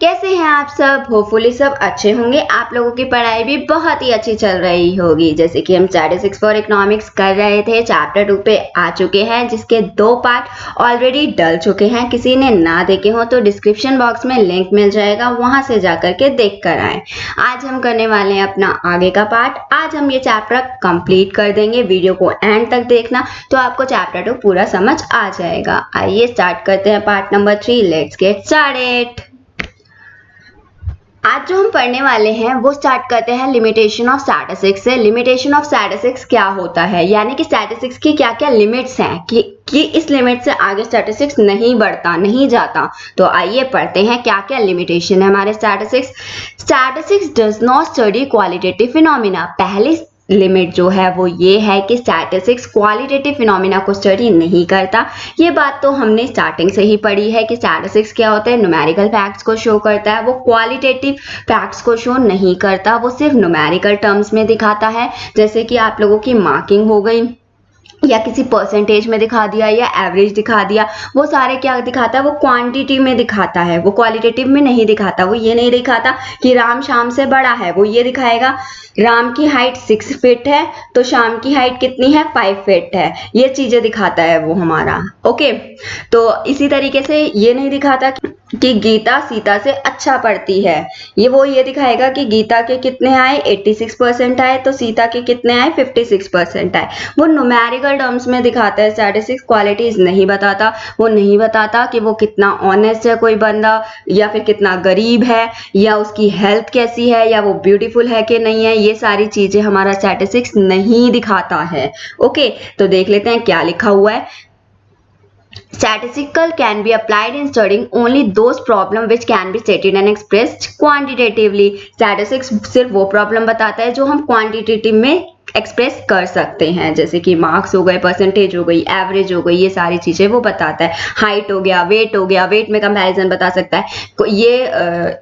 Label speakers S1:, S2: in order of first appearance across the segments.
S1: कैसे हैं आप सब। होपफुली सब अच्छे होंगे। आप लोगों की पढ़ाई भी बहुत ही अच्छी चल रही होगी। जैसे कि हम स्टैटिस्टिक्स फॉर इकोनॉमिक्स कर रहे थे, चैप्टर 2 पे आ चुके हैं, जिसके 2 पार्ट ऑलरेडी डल चुके हैं। किसी ने ना देखे हो तो डिस्क्रिप्शन बॉक्स में लिंक मिल जाएगा, वहां से जाकर के देख कर आए। आज हम करने वाले हैं अपना आगे का पार्ट। आज हम ये चैप्टर कंप्लीट कर देंगे। वीडियो को एंड तक देखना तो आपको चैप्टर 2 पूरा समझ आ जाएगा। आइए स्टार्ट करते हैं part number 3। Let's get started. आज जो हम पढ़ने वाले हैं वो स्टार्ट करते हैं लिमिटेशन ऑफ स्टैटिस्टिक्स से। लिमिटेशन ऑफ स्टैटिस्टिक्स क्या होता है, यानी कि स्टैटिस्टिक्स की क्या क्या लिमिट्स हैं कि इस लिमिट से आगे स्टैटिस्टिक्स नहीं बढ़ता, नहीं जाता। तो आइए पढ़ते हैं क्या क्या लिमिटेशन है हमारे statistics. Statistics does not study qualitative phenomena. पहली लिमिट जो है वो ये है कि स्टैटिस्टिक्स क्वालिटेटिव फिनोमिना को स्टडी नहीं करता। ये बात तो हमने स्टार्टिंग से ही पढ़ी है कि स्टैटिस्टिक्स क्या होता है, न्यूमेरिकल फैक्ट्स को शो करता है, वो क्वालिटेटिव फैक्ट्स को शो नहीं करता, वो सिर्फ न्यूमेरिकल टर्म्स में दिखाता है। जैसे कि आप लोगों की मार्किंग हो गई, या किसी परसेंटेज में दिखा दिया या एवरेज दिखा दिया, वो सारे क्या दिखाता है, वो क्वांटिटी में दिखाता है, वो क्वालिटेटिव में नहीं दिखाता। वो ये नहीं दिखाता कि राम शाम से बड़ा है, वो ये दिखाएगा राम की हाइट 6 फीट है तो शाम की हाइट कितनी है, 5 फीट है। ये चीजें दिखाता है वो हमारा। ओके, तो इसी तरीके से ये नहीं दिखाता कि गीता सीता से अच्छा पढ़ती है। ये दिखाएगा कि गीता के कितने आए, 86% आए, तो सीता के कितने आए, 56% आए। वो न्यूमेरिकल टर्म्स में दिखाता है। स्टैटिस्टिक्स क्वालिटीज नहीं बताता। वो नहीं बताता कि वो कितना ऑनेस्ट है कोई बंदा, या फिर कितना गरीब है, या उसकी हेल्थ कैसी है, या वो ब्यूटीफुल है कि नहीं है। ये सारी चीजें हमारा स्टैटिस्टिक्स नहीं दिखाता है। ओके, तो देख लेते हैं क्या लिखा हुआ है। Statistical can be applied in studying only those problem which can be stated and expressed quantitatively. Statistics सिर्फ वो प्रॉब्लम बताता है जो हम क्वांटिटेटिव में एक्सप्रेस कर सकते हैं, जैसे कि मार्क्स हो गए, परसेंटेज हो गई, एवरेज हो गई, ये सारी चीजें वो बताता है। हाइट हो गया, वेट में कंपैरिजन बता सकता है। ये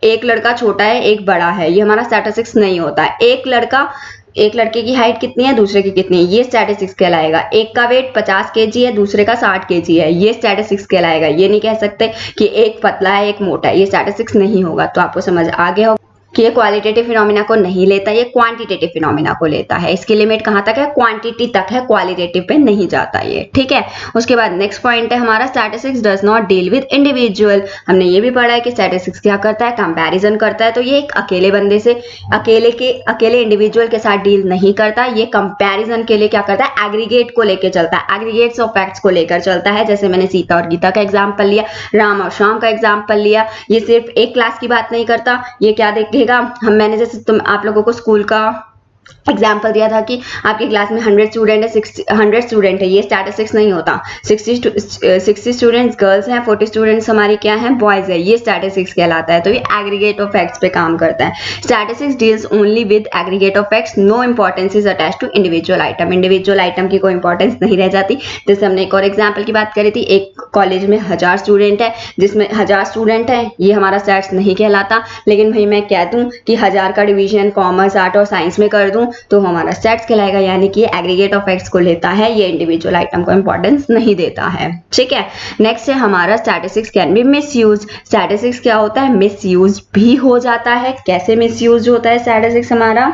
S1: एक लड़का छोटा है एक बड़ा है, ये हमारा स्टैटिस्टिक्स नहीं होता है। एक लड़के की हाइट कितनी है, दूसरे की कितनी है, ये स्टैटिस्टिक्स कहलाएगा। एक का वेट 50 kg है, दूसरे का 60 kg है, ये स्टैटिस्टिक्स कहलाएगा। ये नहीं कह सकते कि एक पतला है एक मोटा है, ये स्टैटिस्टिक्स नहीं होगा। तो आपको समझ आ गया होगा कि ये क्वालिटेटिव फिनोमिना को नहीं लेता, ये क्वांटिटेटिव फिनोमिना को लेता है। इसकी लिमिट कहाँ तक है, क्वांटिटी तक है, क्वालिटेटिव पे नहीं जाता ये। ठीक है, उसके बाद नेक्स्ट पॉइंट है हमारा statistics does not deal with individual. हमने ये भी पढ़ा है कि स्टैटिस्टिक्स क्या करता है, कंपैरिजन करता है। तो ये एक अकेले बंदे से, अकेले इंडिविजुअल के साथ डील नहीं करता। ये कंपैरिजन के लिए क्या करता है, एग्रीगेट को लेकर चलता है, एग्रीगेट्स ऑफ फैक्ट्स को लेकर चलता है। जैसे मैंने सीता और गीता का एग्जाम्पल लिया, राम और श्याम का एग्जाम्पल लिया। ये सिर्फ एक क्लास की बात नहीं करता, ये क्या देखेगा, मैंने जैसे आप लोगों को स्कूल का एग्जाम्पल दिया था कि आपकी क्लास में 100 स्टूडेंट है, 100 स्टूडेंट है, ये स्टैटिस्टिक्स नहीं होता। 60 स्टूडेंट्स गर्ल्स हैं, 40 स्टूडेंट्स हमारी क्या हैं, बॉयज है, ये स्टैटिस्टिक्स कहलाता है। तो ये एग्रीगेट ऑफ फैक्ट्स पे काम करता है। Statistics deals only with aggregate of facts, no importance is attach to individual item. Individual item की कोई इंपॉर्टेंस नहीं रह जाती। जैसे हमने एक और एग्जाम्पल की बात करी थी, एक कॉलेज में 1000 स्टूडेंट है, जिसमें 1000 स्टूडेंट है, ये हमारा स्टैट्स नहीं कहलाता। लेकिन भाई मैं कह दूं कि 1000 का डिवीजन कॉमर्स, आर्ट और साइंस में कर दूं तो हमारा स्टैट्स कहलाएगा, यानी कि एग्रीगेट ऑफ फैक्ट्स को लेता है, ये इंडिविजुअल आइटम को इंपॉर्टेंस नहीं देता है। ठीक है, नेक्स्ट है हमारा statistics can be misuse. Statistics क्या होता है, मिसयूज भी हो जाता है। कैसे मिसयूज होता है स्टैटिस्टिक्स हमारा,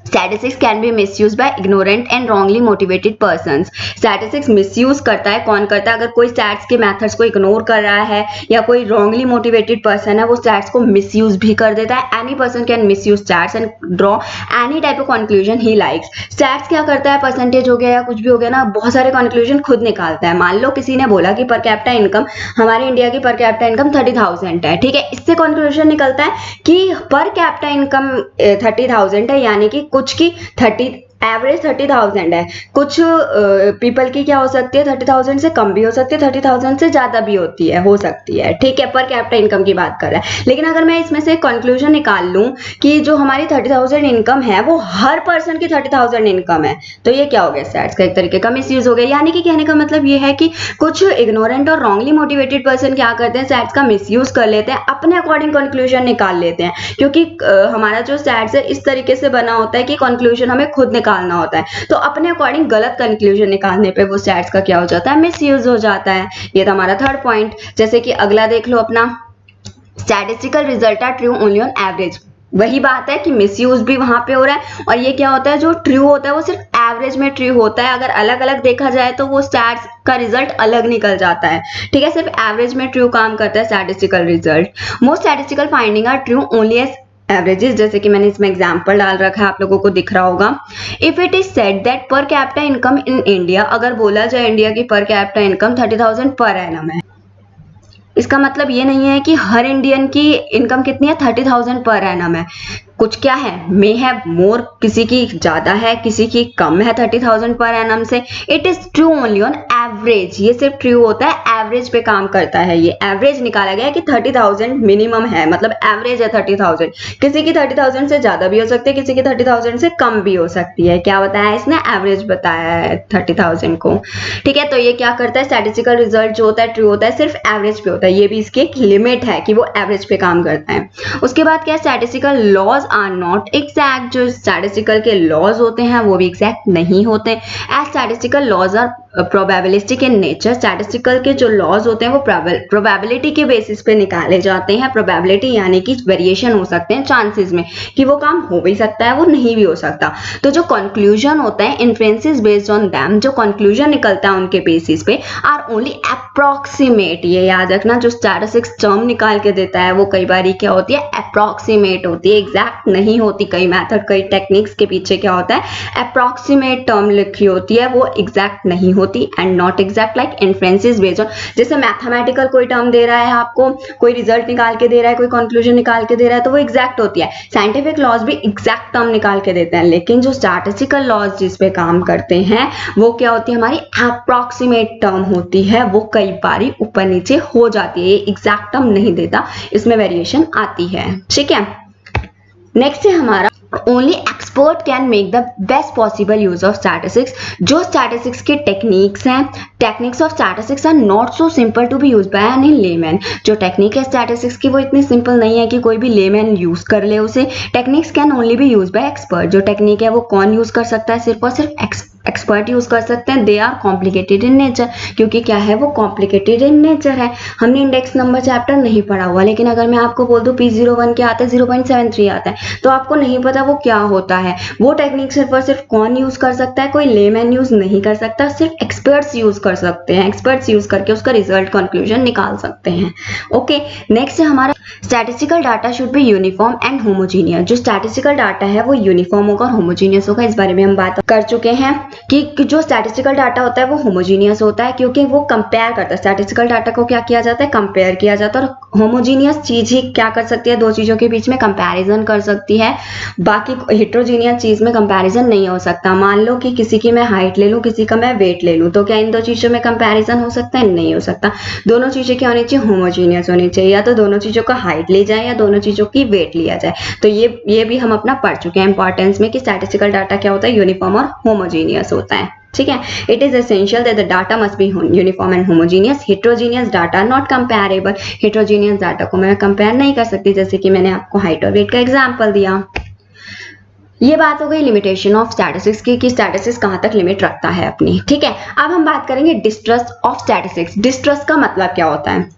S1: Statistics can be misused by ignorant and wrongly motivated persons. Statistics misuse करता है, कौन करता है, अगर कोई stats के methods को ignore कर रहा है या कोई wrongly motivated person है, वो stats को misuse भी कर देता है। Any person can misuse stats and draw any type of conclusion he likes. Stats क्या करता है, परसेंटेज हो गया या कुछ भी हो गया ना, बहुत सारे conclusion खुद निकालता है। मान लो किसी ने बोला कि per capita income, हमारे इंडिया की per capita income 30,000 है, ठीक है, इससे conclusion निकलता है कि per capita income 30,000 है, यानी कि कुछ की 30,000 है, कुछ पीपल की क्या हो सकती है, 30,000 से कम भी हो सकती है, 30,000 से ज्यादा भी हो सकती है। ठीक है, पर कैपिटा इनकम की बात कर रहा है। लेकिन अगर मैं इसमें से कंक्लूजन निकाल लूं कि जो हमारी 30,000 इनकम है वो हर पर्सन की 30,000 इनकम है, तो ये क्या हो गया, स्टैट्स का एक तरीके का मिसयूज हो गया। यानी कि कहने का मतलब ये है कि कुछ इग्नोरेंट और रॉन्गली मोटिवेटेड पर्सन क्या करते हैं, स्टैट्स का मिसयूज कर लेते हैं, अपने अकॉर्डिंग कंक्लूजन निकाल लेते हैं। क्योंकि हमारा जो स्टैट्स है इस तरीके से बना होता है कि कंक्लूजन हमें खुद निकालना होता है, तो अपने अकॉर्डिंग गलत कंक्लूजन निकालने पे वो स्टैट्स का क्या हो जाता है, मिसयूज हो जाता है। ये था हमारा थर्ड पॉइंट। जैसे कि अगला देख लो अपना, statistical result are true only on average. वही बात है कि मिसयूज भी वहां पे हो रहा है, और ये क्या होता है, जो ट्रू होता है वो सिर्फ एवरेज में ट्रू होता है। अगर अलग अलग देखा जाए तो वो स्टैट्स का रिजल्ट अलग निकल जाता है, ठीक है। सिर्फ एवरेज में ट्रू काम करता है statistical result. Most statistical finding are true only as averages, जैसे कि मैंने इसमें एग्जांपल डाल रखा है, आप लोगों को दिख रहा होगा। If it is said that per capita income in India, अगर बोला जाए इंडिया की per capita income 30,000 per annum है, इसका मतलब ये नहीं है कि हर इंडियन की इनकम कितनी है, 30,000 पर एनम है। कुछ क्या है, मे हैव मोर, किसी की ज्यादा है किसी की कम है 30,000 पर एनम से। It is true only on average, ये सिर्फ ट्रू होता है एवरेज पे काम करता है। ये एवरेज निकाला गया है कि 30,000 मिनिमम है, मतलब एवरेज है 30,000। किसी की 30,000 से ज्यादा भी हो सकती है, किसी की 30,000 से कम भी हो सकती है। क्या बताया है इसने, एवरेज बताया है 30,000 को, ठीक है। तो ये क्या करता है, स्टैटिस्टिकल रिजल्ट जो होता है ट्रू होता है सिर्फ एवरेज पे होता है। ये भी इसकी एक लिमिट है कि वो एवरेज पे काम करता है। उसके बाद क्या, statistical laws are not exact, जो स्टैटिस्टिकल के लॉज होते हैं वो भी एग्जैक्ट नहीं होते। As statistical laws are probabilistic in nature, statistical के जो लॉज होते हैं वो प्रोबेबिलिटी के बेसिस पे निकाले जाते हैं। प्रोबेबिलिटी यानी कि वेरिएशन हो सकते हैं चांसेस में, कि वो काम हो भी सकता है वो नहीं भी हो सकता। तो जो कंक्लूजन होता है, इन्फ्रेंसेस बेस्ड ऑन दैम, जो कंक्लूजन निकलता है उनके बेसिस पे, आर ओनली अप्रॉक्सीमेट। ये याद रखना, जो स्टैटिस्टिक्स टर्म निकाल के देता है वो कई बार क्या होती है, अप्रॉक्सीमेट होती है, एग्जैक्ट नहीं होती। कई मेथड कई टेक्निक्स के पीछे क्या होता है, अप्रॉक्सीमेट टर्म लिखी होती है, वो एग्जैक्ट नहीं होती। And not exact like inferences based on, जैसे मैथमेटिकल कोई टर्म दे रहा है आपको, कोई रिजल्ट निकाल के दे रहा है, कोई कंक्लूजन निकाल के दे रहा है, तो वो एग्जैक्ट होती है। साइंटिफिक लॉज भी एग्जैक्ट टर्म निकाल के देते हैं, लेकिन जो स्टैटिस्टिकल लॉज जिस पे काम करते हैं वो क्या होती है, हमारी अप्रॉक्सीमेट टर्म होती है। वो कई बारी ऊपर नीचे हो जाती है, ये एग्जैक्ट टर्म नहीं देता, इसमें वेरिएशन आती है, ठीक है। नेक्स्ट है हमारा only expert can make the best possible use of statistics. जो स्टैटिस्टिक्स के टेक्निक्स हैं, techniques of statistics are not so simple to be use by any layman. जो टेक्निक है स्टैटिस्टिक्स की वो इतनी सिंपल नहीं है कि कोई भी लेमैन यूज कर ले उसे। Techniques can only B use bye expert. जो टेक्निक है वो कौन यूज कर सकता है, सिर्फ और सिर्फ एक्सपर्ट यूज कर सकते हैं। They are complicated in nature, क्योंकि क्या है, वो कॉम्प्लिकेटेड इन नेचर है। हमने इंडेक्स नंबर चैप्टर नहीं पढ़ा हुआ, लेकिन अगर मैं आपको बोल दूं P01 क्या आता है, 0.73 आता है, तो आपको नहीं पता वो क्या होता है। वो टेक्निक सिर्फ और सिर्फ कौन यूज कर सकता है, कोई लेमैन यूज नहीं कर सकता, सिर्फ एक्सपर्ट्स यूज कर सकते हैं। एक्सपर्ट्स यूज करके उसका रिजल्ट कंक्लूजन निकाल सकते हैं। ओके, नेक्स्ट है हमारा statistical data should be uniform and homogeneous. जो स्टैटिस्टिकल डाटा है वो यूनिफॉर्म होगा और होमोजीनियस होगा, इस बारे में हम बात कर चुके हैं कि जो स्टैटिस्टिकल डाटा होता है वो होमोजीनियस होता है, क्योंकि वो कंपेयर करता है। स्टैटिस्टिकल डाटा को क्या किया जाता है, कंपेयर किया जाता है। और होमोजीनियस चीज ही क्या कर सकती है, दो चीजों के बीच में कंपैरिजन कर सकती है। बाकी हेट्रोजीनियस चीज में कंपैरिजन नहीं हो सकता। मान लो कि किसी की मैं हाइट ले लूं, किसी का मैं वेट ले लूं, तो क्या इन दो चीजों में कंपैरिजन हो सकता है, नहीं हो सकता। दोनों चीजें क्या होनी चाहिए, होमोजीनियस होनी चाहिए। या तो दोनों चीजों का हाइट ली जाए या दोनों चीजों की वेट लिया जाए। तो ये भी हम अपना पढ़ चुके हैं इंपॉर्टेंस में कि स्टैटिस्टिकल डाटा क्या होता है, यूनिफॉर्म और होमोजीनियस होता है, ठीक है। It is essential that the data must be uniform and homogeneous. Heterogeneous data not comparable. Heterogeneous data को मैं कंपेयर नहीं कर सकती, जैसे कि मैंने आपको हाइट और वेट का एग्जांपल दिया। ये बात हो गई लिमिटेशन ऑफ स्टैटिस्टिक्स की, कि स्टैटिस्टिक्स कहां तक लिमिट रखता है अपनी, ठीक है। अब हम बात करेंगे डिस्ट्रस्ट ऑफ स्टैटिस्टिक्स। डिस्ट्रस्ट का मतलब क्या होता है,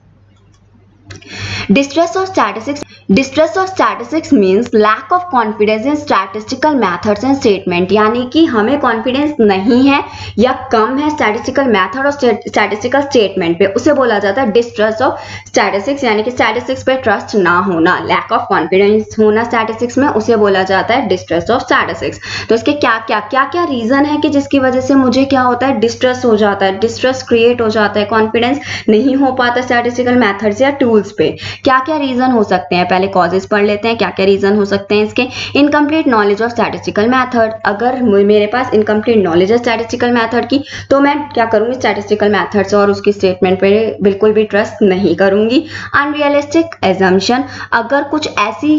S1: distrust of statistics means lack of confidence in statistical methods and statement। यानी कि हमें कॉन्फिडेंस नहीं है या कम है स्टैटिस्टिकल मेथड और स्टैटिस्टिकल स्टेटमेंट पे, उसे बोला जाता है डिस्ट्रस्ट ऑफ स्टैटिस्टिक्स। यानी कि स्टैटिस्टिक्स पे ट्रस्ट ना होना, लैक ऑफ कॉन्फिडेंस होना स्टैटिस्टिक्स में, उसे बोला जाता है डिस्ट्रस्ट ऑफ स्टैटिस्टिक्स। तो इसके क्या रीजन है कि जिसकी वजह से मुझे क्या होता है, डिस्ट्रस्ट हो जाता है, डिस्ट्रस्ट क्रिएट हो जाता है, कॉन्फिडेंस नहीं हो पाता स्टैटिस्टिकल मेथड्स या टूल्स पे। क्या क्या रीजन हो सकते हैं, पहले कॉजेस पढ़ लेते हैं क्या क्या रीजन हो सकते हैं इसके। Incomplete knowledge of statistical method. अगर मेरे पास इनकम्प्लीट नॉलेज है स्टैटिस्टिकल मेथड की, तो मैं क्या करूंगी, स्टैटिस्टिकल मेथड्स और उसकी स्टेटमेंट पे बिल्कुल भी ट्रस्ट नहीं करूंगी। Unrealistic assumption. अगर कुछ ऐसी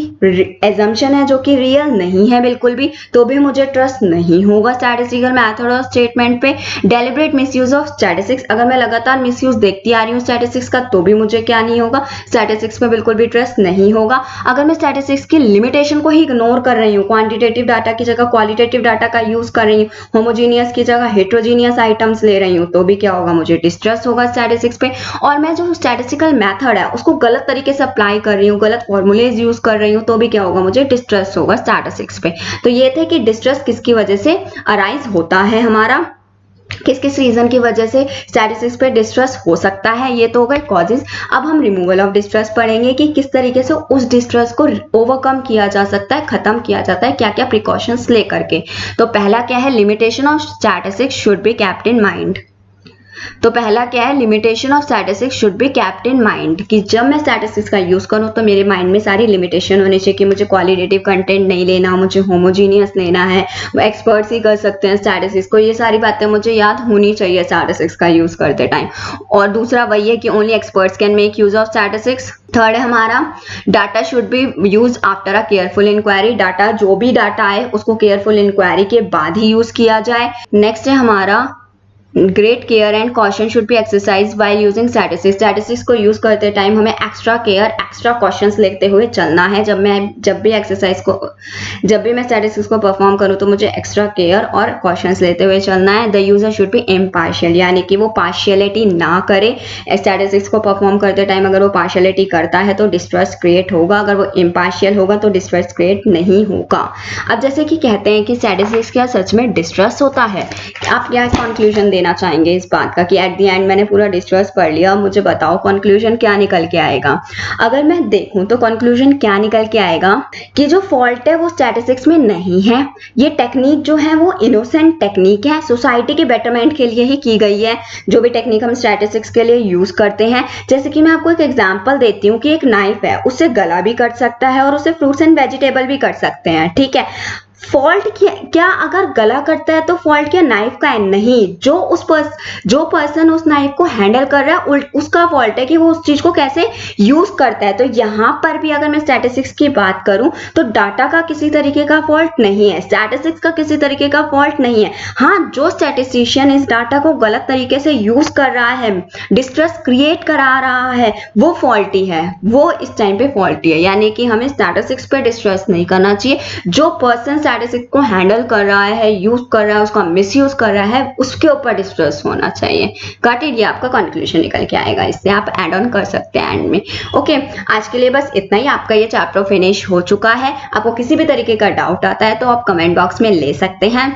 S1: एजम्पशन है जो कि रियल नहीं है बिल्कुल भी, तो भी मुझे ट्रस्ट नहीं होगा स्टैटिस्टिकल मेथड और स्टेटमेंट पे। Deliberate misuse of statistics. अगर मैं लगातार मिसयूज देखती आ रही हूँ स्टैटिस्टिक्स का, तो भी मुझे क्या नहीं होगा, स्टैटिस्टिक्स में बिल्कुल भी ट्रस्ट नहीं होगा। होगा अगर मैं स्टैटिस्टिक्स की लिमिटेशन को ही इग्नोर कर रही हूँ, क्वांटिटेटिव डाटा की जगह क्वालिटेटिव डाटा का यूज कर रही हूँ, होमोजीनियस की जगह हेट्रोजीनियस आइटम्स ले रही हूँ, तो भी क्या होगा, मुझे डिस्ट्रस्ट होगा स्टैटिस्टिक्स पे। और मैं जो स्टैटिस्टिकल मेथड है उसको गलत तरीके से अप्लाई कर रही हूँ, गलत फॉर्मूलेज यूज कर रही हूँ, तो भी क्या होगा, मुझे डिस्ट्रस्ट होगा स्टैटिस्टिक्स पे। तो ये थे कि डिस्ट्रस्ट किसकी वजह से अराइज होता है, हमारा किस किस रीजन की वजह से स्टैटिस्टिक्स पे डिस्ट्रस्ट हो सकता है, ये तो हो गए कॉजेज। अब हम रिमूवल ऑफ डिस्ट्रस्ट पढ़ेंगे कि किस तरीके से उस डिस्ट्रस्ट को ओवरकम किया जा सकता है, खत्म किया जाता है, क्या क्या प्रिकॉशंस लेकर के। तो पहला क्या है, limitation of statistics should be kept in mind. तो पहला क्या है, limitation of statistics should be kept in mind, कि जब मैं स्टैटिस्टिक्स का यूज करूं तो मेरे माइंड में सारी लिमिटेशन होनी चाहिए कि मुझे क्वालिटेटिव कंटेंट नहीं लेना, मुझे होमोजीनियस लेना है, एक्सपर्ट्स ही कर सकते हैं स्टैटिस्टिक्स को, ये सारी बातें मुझे याद होनी चाहिए स्टैटिस्टिक्स का यूज करते टाइम। और दूसरा वही है कि only experts can make use of statistics. Third है हमारा, data should be use after a careful inquiry, data जो भी डाटा है उसको केयरफुल इंक्वायरी के बाद ही यूज किया जाए। नेक्स्ट है हमारा, great care and caution should be exercise while using statistics, statistics को यूज करते टाइम हमें एक्स्ट्रा केयर, एक्स्ट्रा कॉशंस लेते हुए चलना है। जब भी मैं स्टैटिस्टिक्स को परफॉर्म करूं तो मुझे एक्स्ट्रा केयर और कॉशंस लेते हुए चलना है। The user should be impartial, यानी कि वो पार्शियलिटी ना करे। स्टैटिस्टिक्स को परफॉर्म करते टाइम अगर वो पार्शियलिटी करता है तो डिस्ट्रस्ट क्रिएट होगा, अगर वो इम्पार्शियल होगा तो डिस्ट्रस्ट क्रिएट नहीं होगा। अब जैसे कि कहते हैं कि स्टैटिस्टिक्स क्या सच में डिस्ट्रस्ट होता है, आप क्या कंक्लूजन देना चाहेंगे इस बात का कि एट द एंड मैंने पूरा डिस्ट्रस्ट पढ़ लिया, मुझे बताओ कंक्लूजन क्या निकल के आएगा। अगर मैं देखूं तो कंक्लूजन क्या निकल के आएगा कि जो फॉल्ट है वो स्टैटिस्टिक्स में नहीं है, ये टेक्निक जो है वो इनोसेंट टेक्निक है, सोसाइटी के बेटरमेंट के लिए ही की गई है। जो भी टेक्निक हम स्टैटिस्टिक्स के लिए यूज करते हैं, जैसे कि मैं आपको एक एग्जांपल देती हूँ कि एक नाइफ है, उससे गला भी कट सकता है और उससे फ्रूट्स एंड वेजिटेबल भी कट सकते हैं, ठीक है। फॉल्ट क्या अगर गला कटता है तो फॉल्ट क्या नाइफ का है? नहीं, जो पर्सन उस नाइफ को हैंडल कर रहा है उसका फॉल्ट है कि वो उस चीज को कैसे यूज करता है। तो यहां पर भी अगर मैं स्टैटिस्टिक्स की बात करूं तो डाटा का किसी तरीके का फॉल्ट नहीं है, स्टैटिस्टिक्स का किसी तरीके का फॉल्ट नहीं है। हाँ, जो स्टैटिस्टिशियन इस डाटा को गलत तरीके से यूज कर रहा है, डिस्ट्रस्ट क्रिएट करा रहा है, वो फॉल्टी है, वो इस टाइम पे फॉल्टी है। यानी कि हमें स्टैटिस्टिक्स पे डिस्ट्रस्ट नहीं करना चाहिए। जो पर्सन स्टैटिस्टिक्स को हैंडल कर रहा है, यूज कर रहा है, उसका मिसयूज कर रहा है, उसके ऊपर डिस्ट्रस्ट होना चाहिए। Got it? ये आपका कंक्लूजन निकल के आएगा, इससे आप ऐड ऑन कर सकते हैं एंड में। ओके, आज के लिए बस इतना ही। आपका ये चैप्टर फिनिश हो चुका है। आपको किसी भी तरीके का डाउट आता है तो आप कमेंट बॉक्स में ले सकते हैं।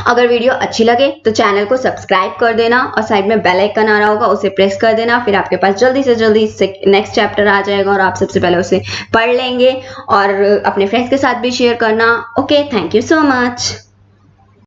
S1: अगर वीडियो अच्छी लगे तो चैनल को सब्सक्राइब कर देना और साइड में बेल आइकन आ रहा होगा, उसे प्रेस कर देना, फिर आपके पास जल्दी से जल्दी नेक्स्ट चैप्टर आ जाएगा और आप सबसे पहले उसे पढ़ लेंगे और अपने फ्रेंड्स के साथ भी शेयर करना। Okay, thank you so much.